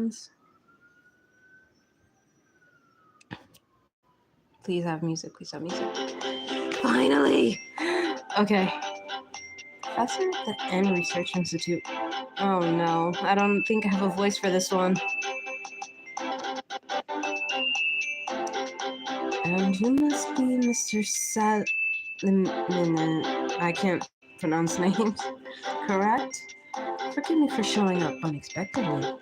instructions. Please have music. Please have music. Finally! Okay. Professor at the N Research Institute. Oh no, I don't think I have a voice for this one. And you must be Mr. I can't pronounce names. Correct? Forgive me for showing up unexpectedly.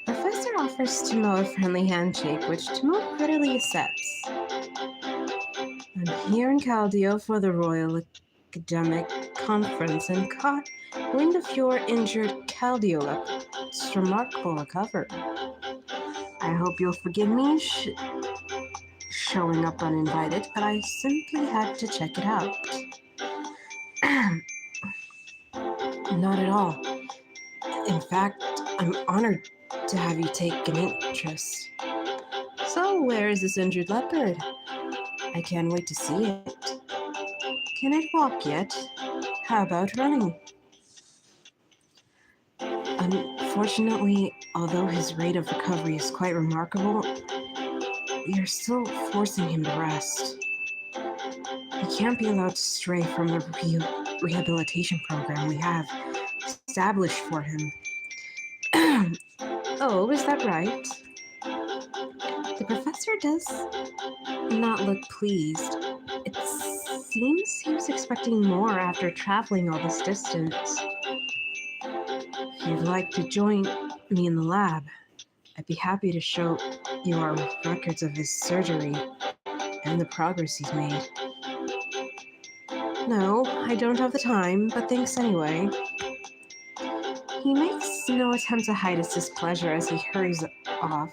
Professor offers Timo a friendly handshake, which Timo readily accepts. I'm here in Caldeo for the Royal Academic Conference and caught wind of your injured Caldeo leopard's remarkable recovery. I hope you'll forgive me showing up uninvited, but I simply had to check it out. Not at all. In fact, I'm honored to have you take an interest. So, where is this injured leopard? I can't wait to see it. Can it walk yet? How about running? Unfortunately, although his rate of recovery is quite remarkable, we are still forcing him to rest. He can't be allowed to stray from the rehabilitation program we have established for him. Oh, is that right? The professor does not look pleased. It seems he was expecting more after traveling all this distance. If you'd like to join me in the lab, I'd be happy to show you our records of his surgery and the progress he's made. No, I don't have the time, but thanks anyway. He makes no attempt to hide his displeasure as he hurries off.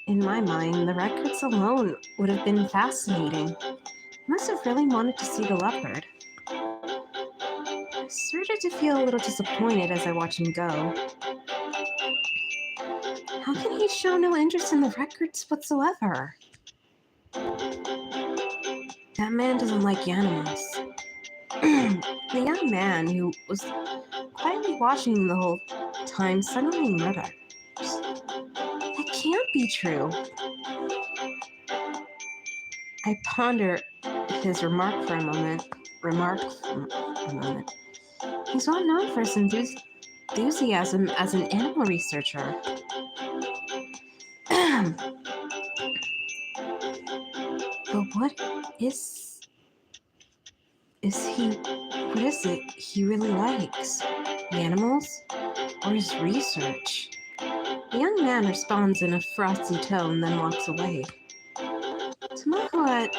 In my mind, the records alone would have been fascinating. He must have really wanted to see the leopard. I started to feel a little disappointed as I watched him go. How can he show no interest in the records whatsoever? That man doesn't like animals. The young man who was quietly watching the whole time suddenly murdered. That can't be true. I ponder his remark for a moment. He's well known for his enthusiasm as an animal researcher. But what is it he really likes? Animals or his research? The young man responds in a frosty tone, then walks away. Timo, who had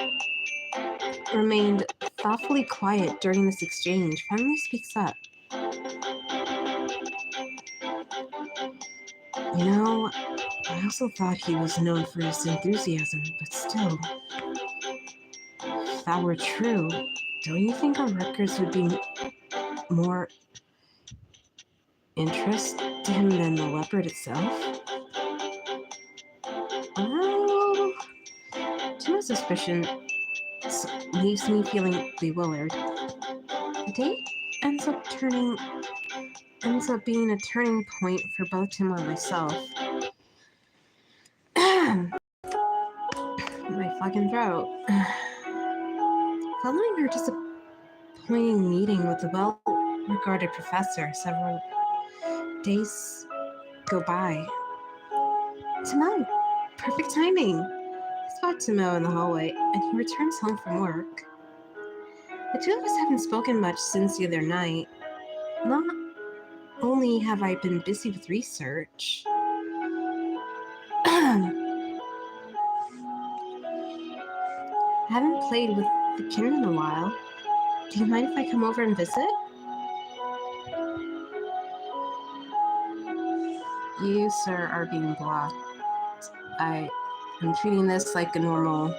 remained thoughtfully quiet during this exchange, finally speaks up. You know, I also thought he was known for his enthusiasm, but still, if that were true, don't you think our records would be more interest to him than the leopard itself? Oh, Timo's suspicion leaves me feeling bewildered. The date ends up being a turning point for both Timo and myself. My fucking throat. Following her disappointing meeting with the well-regarded professor, several days go by. Timo, perfect timing. I spot Timo in the hallway, and he returns home from work. The two of us haven't spoken much since the other night. Not only have I been busy with research, I haven't played with the kid in a while. Do you mind if I come over and visit? You, sir, are being blocked. I am treating this like a normal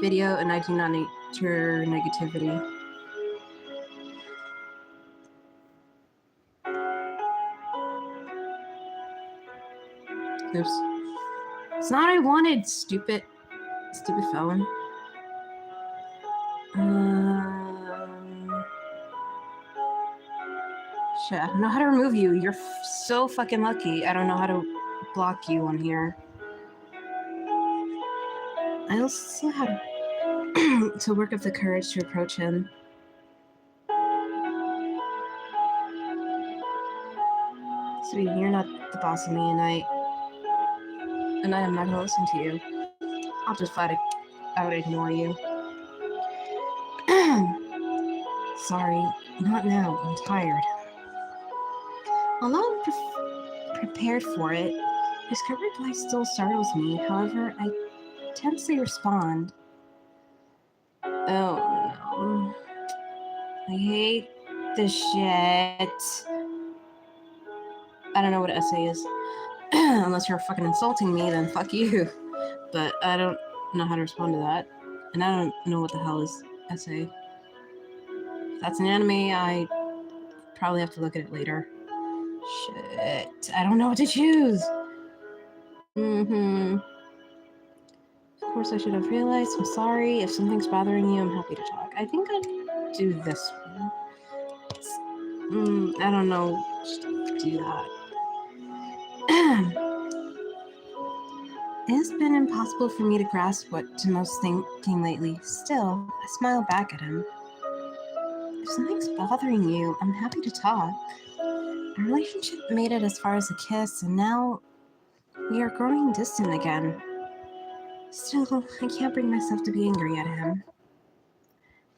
video, and I do not need your negativity. Oops. It's not what I wanted, stupid phone. Shit, I don't know how to remove you. You're so fucking lucky. I don't know how to block you on here. I also had to work up the courage to approach him. Sweetie, you're not the boss of me, and I am not gonna listen to you. I'll just flat out ignore you. Sorry, not now. I'm tired. Although I'm prepared for it, his curt reply still startles me. However, I tensely respond. Oh no. I hate this shit. I don't know what essay is. Unless you're fucking insulting me, then fuck you. But I don't know how to respond to that. And I don't know what the hell is essay. If that's an anime, I probably have to look at it later. Shit. I don't know what to choose. Of course, I should have realized. I'm sorry. If something's bothering you, I'm happy to talk. I think I'd do this one. I don't know. Just do that. It has been impossible for me to grasp what Timo's thinking lately. Still, I smile back at him. If something's bothering you, I'm happy to talk. Our relationship made it as far as a kiss, and now we are growing distant again. Still, I can't bring myself to be angry at him.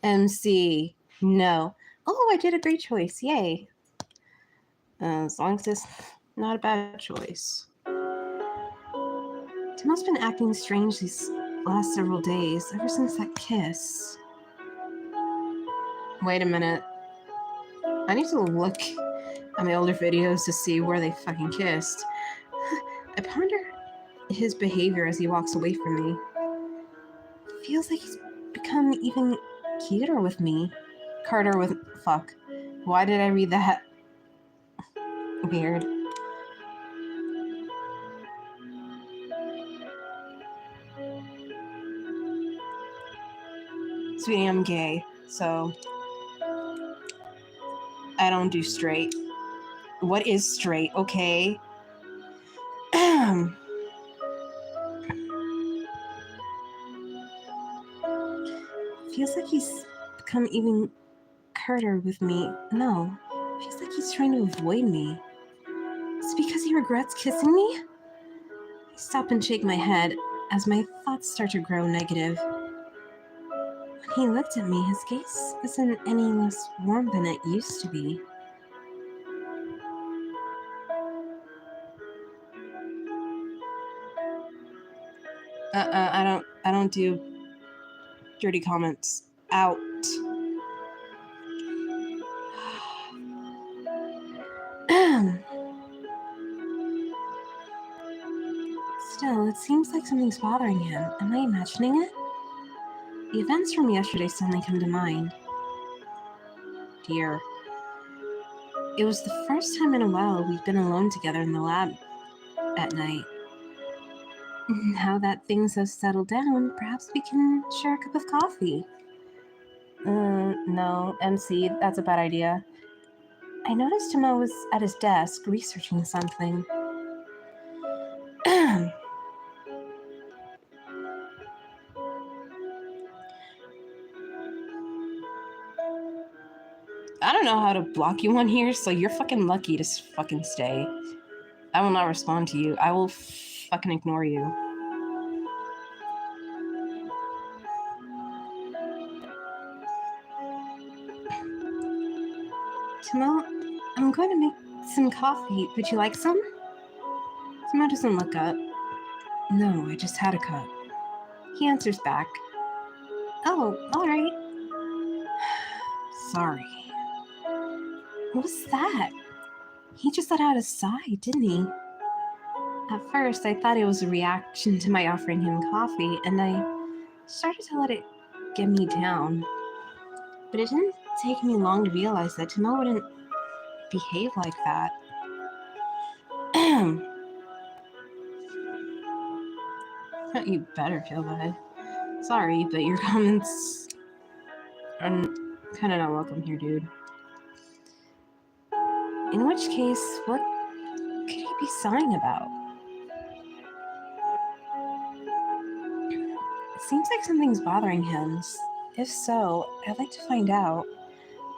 MC. No. Oh, I did a great choice. Yay. As long as it's not a bad choice. Timo's been acting strange these last several days, ever since that kiss. Wait a minute. I need to look at my older videos to see where they fucking kissed. I ponder his behavior as he walks away from me. Feels like he's become even cuter with me. Carter with... Fuck. Why did I read that? Weird. Sweetie, I'm gay, so I don't do straight. What is straight, okay? Feels like he's become even curter with me. No, feels like he's trying to avoid me. Is it because he regrets kissing me? I stop and shake my head as my thoughts start to grow negative. When he looked at me, his gaze isn't any less warm than it used to be. I don't do dirty comments. Out. Still, it seems like something's bothering him. Am I imagining it? The events from yesterday suddenly come to mind. Dear. It was the first time in a while we've been alone together in the lab at night. Now that things have settled down, perhaps we can share a cup of coffee. No, MC, that's a bad idea. I noticed Timo was at his desk researching something. I don't know how to block you on here, so you're fucking lucky to fucking stay. I will not respond to you. I will fucking ignore you. Timo, I'm going to make some coffee. Would you like some? Timo doesn't look up. No, I just had a cup. He answers back. Oh, alright. Sorry. What was that? He just let out a sigh, didn't he? At first, I thought it was a reaction to my offering him coffee, and I started to let it get me down. But it didn't take me long to realize that Timo wouldn't behave like that. You better feel bad. Sorry, but your comments are kind of not welcome here, dude. In which case, what could he be sighing about? It seems like something's bothering him. If so, I'd like to find out.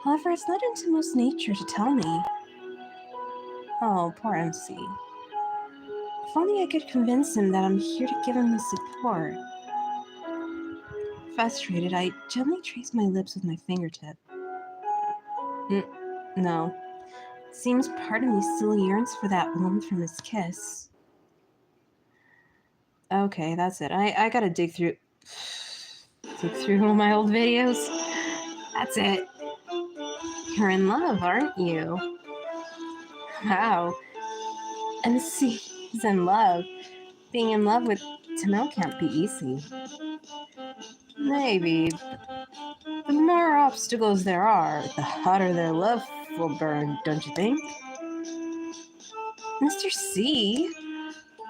However, it's not in Timo's nature to tell me. Oh, poor MC. If only I could convince him that I'm here to give him the support. Frustrated, I gently trace my lips with my fingertip. No. Seems part of me still yearns for that warmth from his kiss. Okay, that's it. I gotta dig through all my old videos. That's it. You're in love, aren't you? Wow. MC's in love. Being in love with Timo can't be easy. Maybe. The more obstacles there are, the hotter their love will burn, don't you think? Mr. C,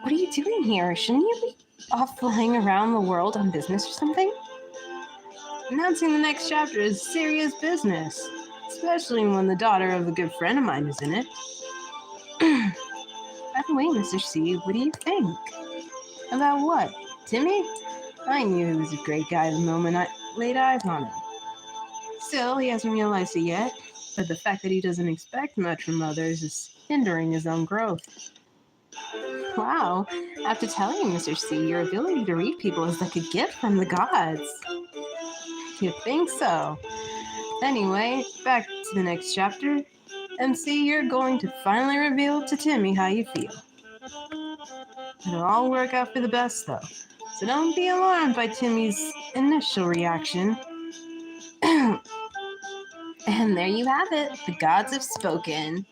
what are you doing here? Shouldn't you be off flying around the world on business or something? Announcing the next chapter is serious business, especially when the daughter of a good friend of mine is in it. By the way, Mr. C, what do you think? About what? Timmy? I knew he was a great guy the moment I laid eyes on him. Still, he hasn't realized it yet, but the fact that he doesn't expect much from others is hindering his own growth. Wow, after telling you, Mr. C, your ability to read people is like a gift from the gods. You think so? Anyway, back to the next chapter. MC, you're going to finally reveal to Timmy how you feel. It'll all work out for the best, though, so don't be alarmed by Timmy's initial reaction. And there you have it. The gods have spoken.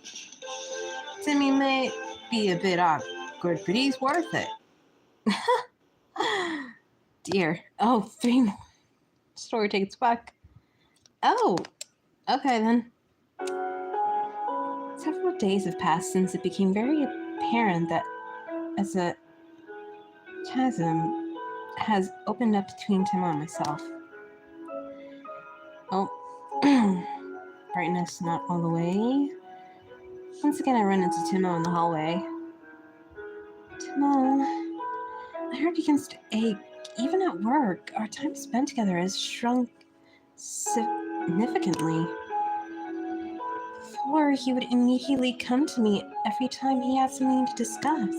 Timmy may be a bit awkward, but he's worth it. Dear. Oh, 3 more. Story takes back. Oh, okay then. Several days have passed since it became very apparent that as a chasm has opened up between Timo and myself. Oh, brightness not all the way. Once again, I run into Timo in the hallway. Timo, my heart begins to ache. Even at work, our time spent together has shrunk significantly. Before, he would immediately come to me every time he had something to discuss.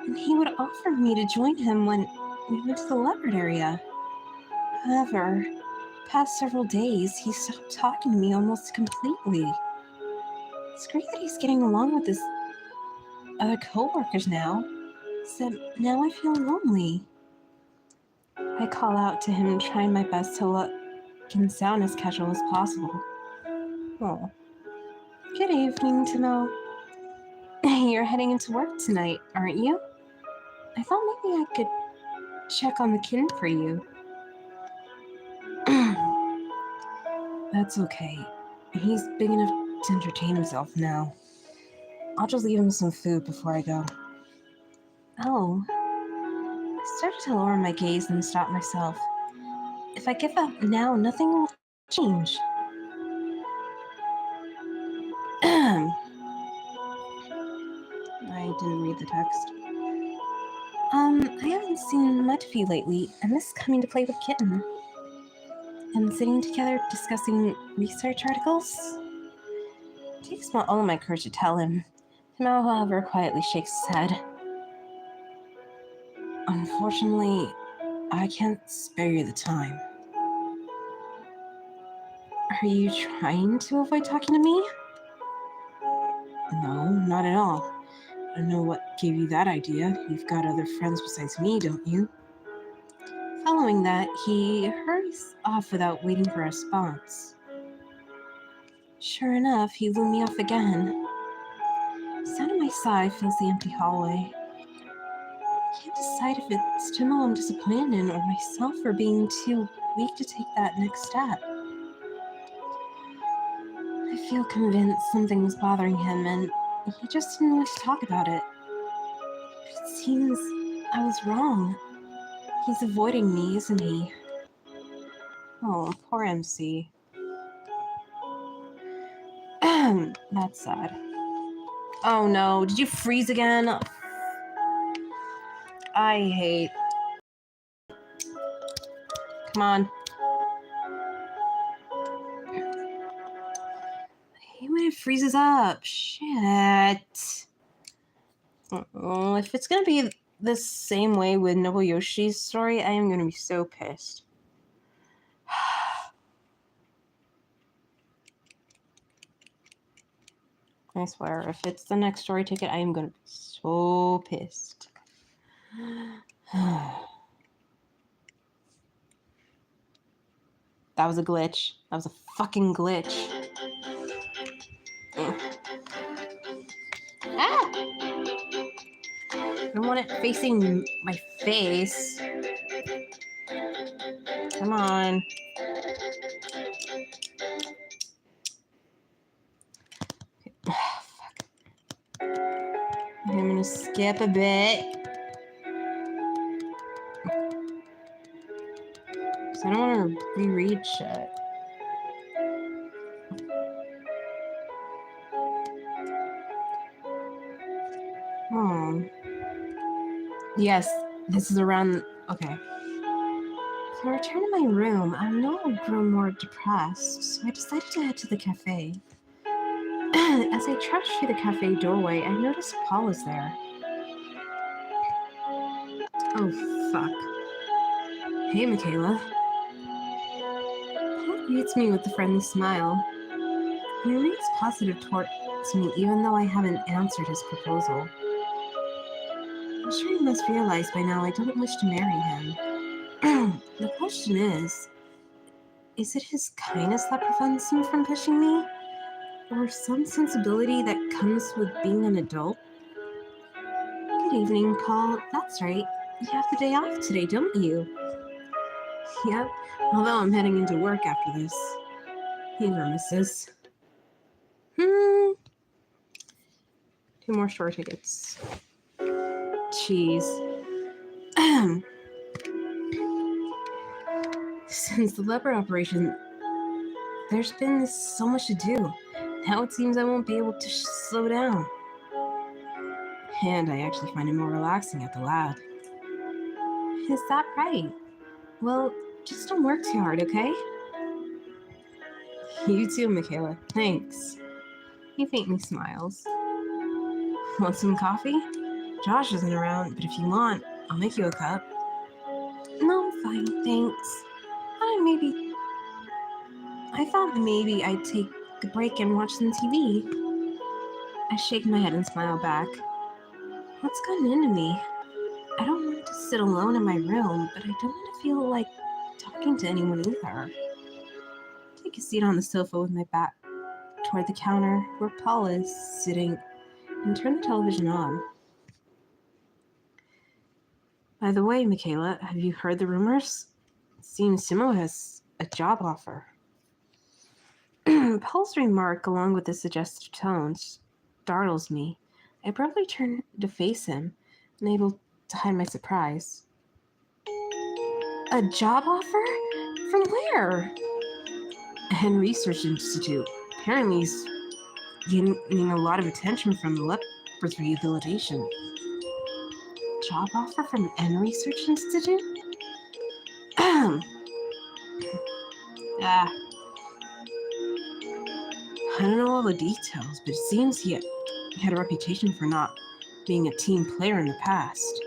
And he would offer me to join him when we went to the leopard area. However, past several days, he stopped talking to me almost completely. It's great that he's getting along with his other co-workers now, except now I feel lonely. I call out to him, trying my best to look and sound as casual as possible. Oh. Good evening, Timo. You're heading into work tonight, aren't you? I thought maybe I could check on the kitten for you. That's okay. He's big enough to entertain himself now. I'll just leave him some food before I go. Oh. I started to lower my gaze and stop myself. If I give up now, nothing will change. I didn't read the text. I haven't seen much of you lately. I miss coming to play with Kitten. And sitting together discussing research articles? It takes all of my courage to tell him. Timo, however, quietly shakes his head. Unfortunately, I can't spare you the time. Are you trying to avoid talking to me? No, not at all. I don't know what gave you that idea. You've got other friends besides me, don't you? Following that, he hurries off without waiting for a response. Sure enough, he blew me off again. The sound of my sigh fills the empty hallway. I can't decide if it's Timo I'm disappointed in or myself for being too weak to take that next step. I feel convinced something was bothering him and he just didn't want to talk about it. But it seems I was wrong. He's avoiding me, isn't he? Oh, poor MC. That's sad. Oh no, did you freeze again? I hate. Come on. I hate when it freezes up. Shit. Oh, if it's gonna be the same way with Nobuyoshi's story, I am gonna be so pissed. I swear, if it's the next story ticket, I am gonna be so pissed. That was a glitch. That was a fucking glitch. Ah! I don't want it facing my face. Come on. Fuck. I'm gonna skip a bit. Because I don't want to reread shit. Oh. Yes, this is around. Okay. So I return to my room. I know I'll grow more depressed, so I decided to head to the cafe. As I trudged through the cafe doorway, I noticed Paul was there. Oh, fuck. Hey, Michaela. Paul greets me with a friendly smile. He remains positive towards me even though I haven't answered his proposal. I'm sure he must realize by now I don't wish to marry him. The question is it his kindness that prevents him from pushing me? Or some sensibility that comes with being an adult? Good evening, Paul. That's right. You have the day off today, don't you? Yep, although I'm heading into work after this. He grimaces. 2 more store tickets. Jeez. Since the leopard operation, there's been so much to do. Now it seems I won't be able to slow down. And I actually find it more relaxing at the lab. Is that right? Well, just don't work too hard, okay? You too, Michaela. Thanks. He faintly smiles. Want some coffee? Josh isn't around, but if you want, I'll make you a cup. No, I'm fine, thanks. I thought maybe I'd take a break and watch some TV. I shake my head and smile back. What's gotten into me? I don't want to sit alone in my room, but I don't want to feel like talking to anyone either. Take a seat on the sofa with my back toward the counter where Paul is sitting and turn the television on. By the way, Michaela, have you heard the rumors? It seems Timo has a job offer. Paul's remark, along with the suggestive tone, startles me. I abruptly turn to face him, unable to hide my surprise. A job offer? From where? Hen Research Institute. Apparently he's getting a lot of attention from the leopard's rehabilitation. Job offer from N Research Institute? I don't know all the details, but it seems he had a reputation for not being a team player in the past.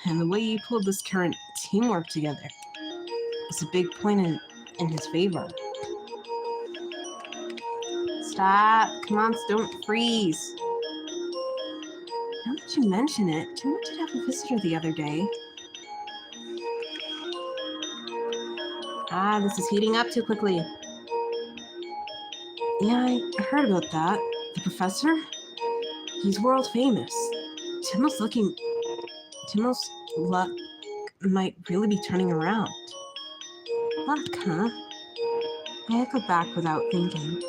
And the way he pulled this current teamwork together is a big point in his favor. Stop. Come on, don't freeze. Now that you mention it, Timo did have a visitor the other day. This is heating up too quickly. Yeah, I heard about that. The professor? He's world famous. Timo's luck might really be turning around. Luck, huh? I echoed back without thinking.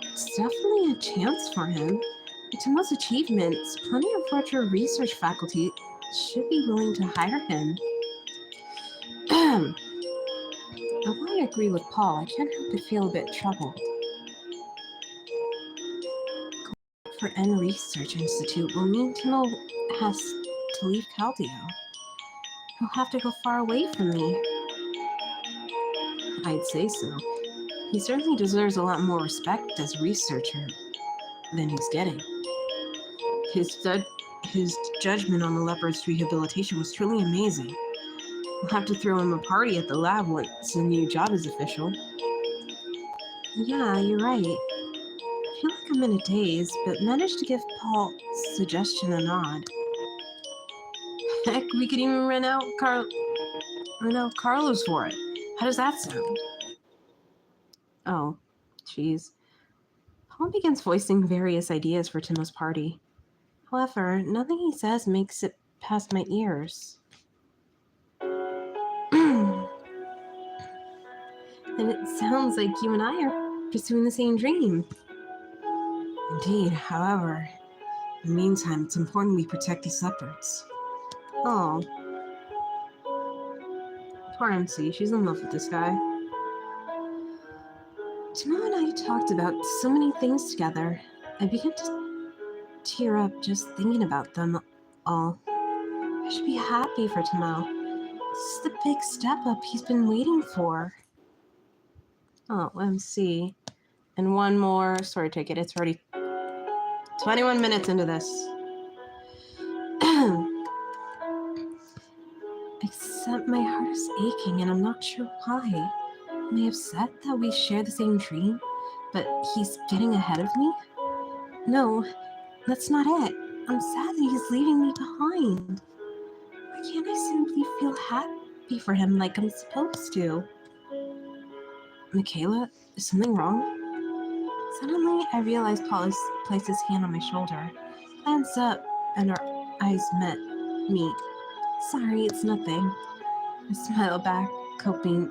It's definitely a chance for him. With Timo's achievements, plenty of larger research faculty should be willing to hire him. Although I agree with Paul, I can't help but feel a bit troubled. for N Research Institute will mean Timo has to leave Caldeo. He'll have to go far away from me. I'd say so. He certainly deserves a lot more respect as a researcher than he's getting. His judgment on the leopard's rehabilitation was truly amazing. We'll have to throw him a party at the lab once the new job is official. Yeah, you're right. I feel like I'm in a daze, but managed to give Paul's suggestion a nod. Heck, we could even rent out Carlos for it. How does that sound? Oh, jeez. Paul begins voicing various ideas for Timo's party. However, nothing he says makes it past my ears. And it sounds like you and I are pursuing the same dream. Indeed, however, in the meantime, it's important we protect these leopards. Oh. Poor MC, she's in love with this guy. Timo and I talked about so many things together. I began to tear up just thinking about them all. I should be happy for Timo. This is the big step up he's been waiting for. Oh, MC. And one more story ticket. It's already 21 minutes into this. Except my heart is aching and I'm not sure why. Am I upset that we share the same dream, but he's getting ahead of me? No, that's not it. I'm sad that he's leaving me behind. Why can't I simply feel happy for him like I'm supposed to? Michaela, is something wrong? Suddenly, I realize Paul placed his hand on my shoulder, glanced up, and our eyes meet. Sorry, it's nothing. I smile back, hoping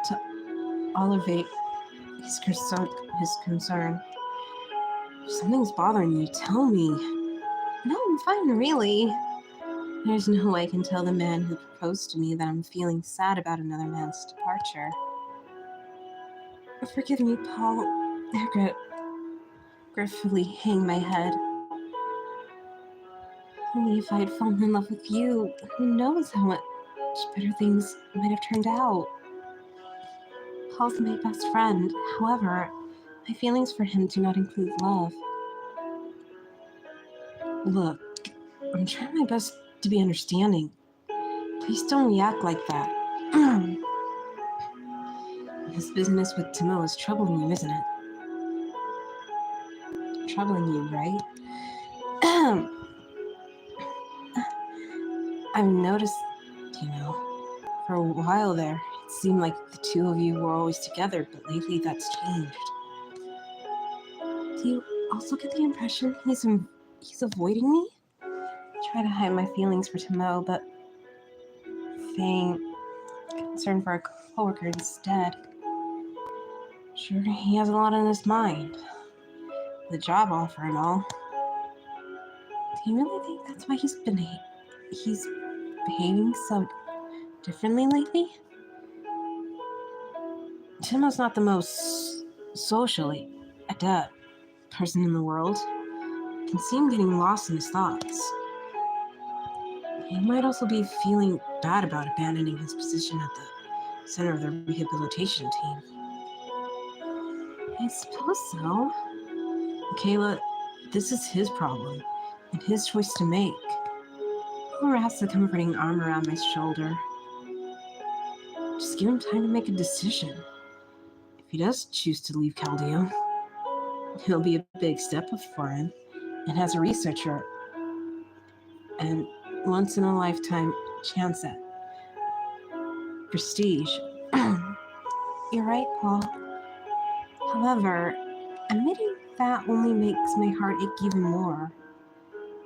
to alleviate his concern. If something's bothering you, tell me. No, I'm fine, really. There's no way I can tell the man who proposed to me that I'm feeling sad about another man's departure. Forgive me, Paul. I regretfully hang my head. Only if I had fallen in love with you, who knows how much better things might have turned out. Paul's my best friend. However, my feelings for him do not include love. Look, I'm trying my best to be understanding. Please don't react like that. This business with Timo is troubling you, isn't it? Troubling you, right? I've noticed, for a while there, it seemed like the two of you were always together, but lately that's changed. Do you also get the impression he's avoiding me? I try to hide my feelings for Timo, but feign concern for a coworker instead. Sure, he has a lot on his mind. The job offer and all. Do you really think that's why he's behaving so differently lately? Timo's not the most socially adept person in the world. I can see him getting lost in his thoughts. He might also be feeling bad about abandoning his position at the center of the rehabilitation team. I suppose so. Michaela, this is his problem and his choice to make. I'll wraps a comforting arm around my shoulder. Just give him time to make a decision. If he does choose to leave Caldeo, it'll be a big step up for him, and as a researcher, and once in a lifetime chance at prestige. You're right, Paul. However, admitting that only makes my heart ache even more.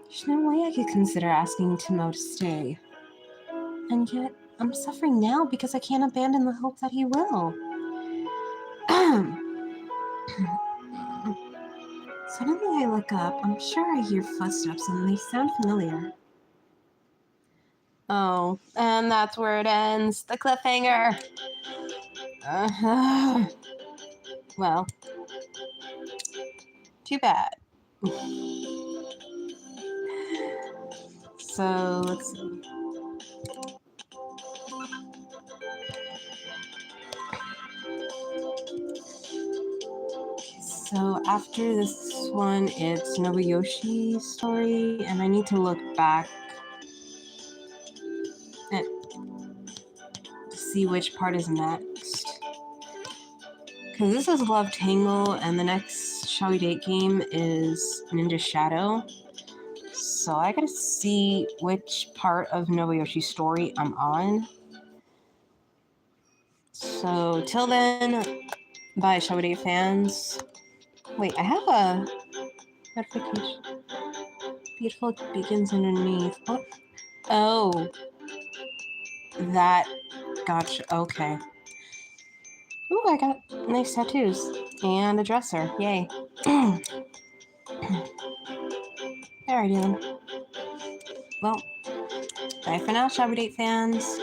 There's no way I could consider asking Timo to stay. And yet, I'm suffering now because I can't abandon the hope that he will. Suddenly I look up. I'm sure I hear footsteps and they sound familiar. Oh, and that's where it ends. The cliffhanger. Well, Too bad. So let's see. So after this one, it's Nobuyoshi's story, and I need to look back and to see which part is next. Because this is Love Tangle, and the next Shall We Date game is Ninja Shadow. So I gotta see which part of Nobuyoshi's story I'm on. So till then, bye, Shall We Date fans. Wait, I have a notification. Beautiful beacons underneath. Oh, that. Gotcha. Okay. Ooh, I got nice tattoos and a dresser. Yay. Alrighty then. Well, bye for now, Shall We Date fans.